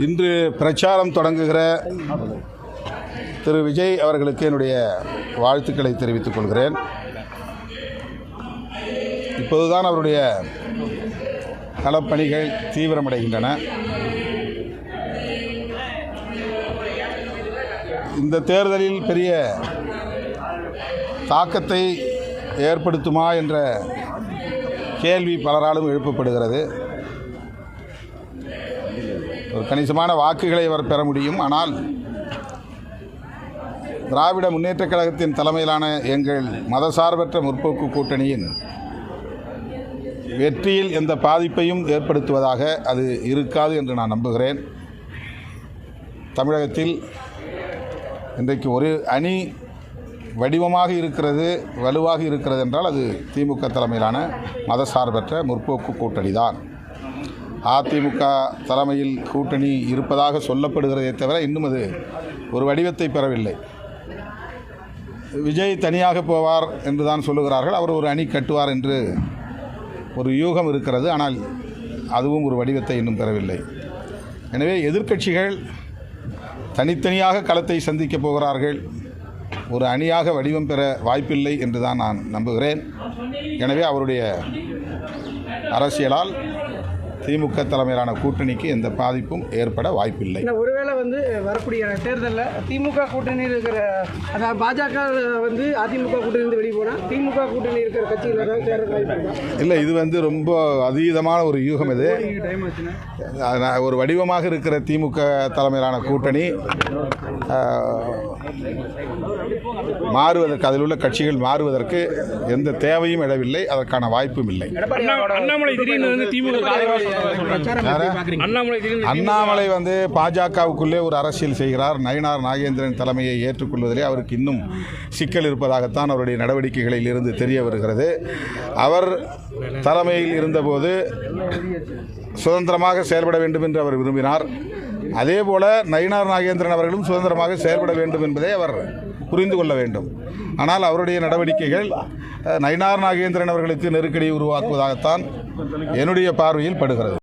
இன்று பிரச்சாரம் தொடங்குகிற திரு விஜய் அவர்களுக்கு என்னுடைய வாழ்த்துக்களை தெரிவித்துக் கொள்கிறேன். இப்போதுதான் அவருடைய களப்பணிகள் தீவிரமடைகின்றன. இந்த தேர்தலில் பெரிய தாக்கத்தை ஏற்படுத்துமா என்ற கேள்வி பலராலும் எழுப்பப்படுகிறது. ஒரு கணிசமான வாக்குகளை அவர் பெற முடியும். ஆனால் திராவிட முன்னேற்றக் கழகத்தின் தலைமையிலான எங்கள் மதசார்பற்ற முற்போக்கு கூட்டணியின் வெற்றியில் எந்த பாதிப்பையும் ஏற்படுத்துவதாக அது இருக்காது என்று நான் நம்புகிறேன். தமிழகத்தில் இன்றைக்கு ஒரு அணி வடிவமாக இருக்கிறது, வலுவாக இருக்கிறது என்றால் அது திமுக தலைமையிலான மதசார்பற்ற முற்போக்கு கூட்டணி தான். அதிமுக தலைமையில் கூட்டணி இருப்பதாக சொல்லப்படுகிறதே தவிர இன்னும் அது ஒரு வடிவத்தை பெறவில்லை. விஜய் தனியாக போவார் என்று தான் சொல்லுகிறார்கள். அவர் ஒரு அணி கட்டுவார் என்று ஒரு யூகம் இருக்கிறது. ஆனால் அதுவும் ஒரு வடிவத்தை இன்னும் பெறவில்லை. எனவே எதிர்க்கட்சிகள் தனித்தனியாக களத்தை சந்திக்கப் போகிறார்கள். ஒரு அணியாக வடிவம் பெற வாய்ப்பில்லை என்று தான் நான் நம்புகிறேன். எனவே அவருடைய அரசியலால் திமுக தலைமையிலான கூட்டணிக்கு எந்த பாதிப்பும் ஏற்பட வாய்ப்பில்லை. ஒருவேளை வரக்கூடிய தேர்தலில் திமுக கூட்டணியில் இருக்கிற அதாவது பாஜக அதிமுக கூட்டணி வெளியே போனால் திமுக கூட்டணி இருக்கிற கட்சிகள் இல்லை, இது ரொம்ப அதீதமான ஒரு யூகம். இது ஒரு வடிவமாக இருக்கிற திமுக தலைமையிலான கூட்டணி மாறுவதற்கு, அதில் உள்ள கட்சிகள் மாறுவதற்கு எந்த தேவையும் எழவில்லை, அதற்கான வாய்ப்பும் இல்லை. அண்ணாமலை பாஜகவுக்குள்ளே ஒரு அரசியல் செய்கிறார். நயினார் நாகேந்திரன் தலைமையை ஏற்றுக்கொள்வதிலே அவருக்கு இன்னும் சிக்கல் இருப்பதாகத்தான் அவருடைய நடவடிக்கைகளில் இருந்து தெரிய வருகிறது. அவர் தலைமையில் இருந்தபோது சுதந்திரமாக செயல்பட வேண்டும் என்று அவர் விரும்பினார். அதேபோல நயினார் நாகேந்திரன் அவர்களும் சுதந்திரமாக செயல்பட வேண்டும் என்பதை அவர் புரிந்து கொள்ள வேண்டும். ஆனால் அவருடைய நடவடிக்கைகள் நயினார் நாகேந்திரன் அவர்களுக்கு நெருக்கடியை உருவாக்குவதாகத்தான் என்னுடைய பார்வையில் படுகிறது.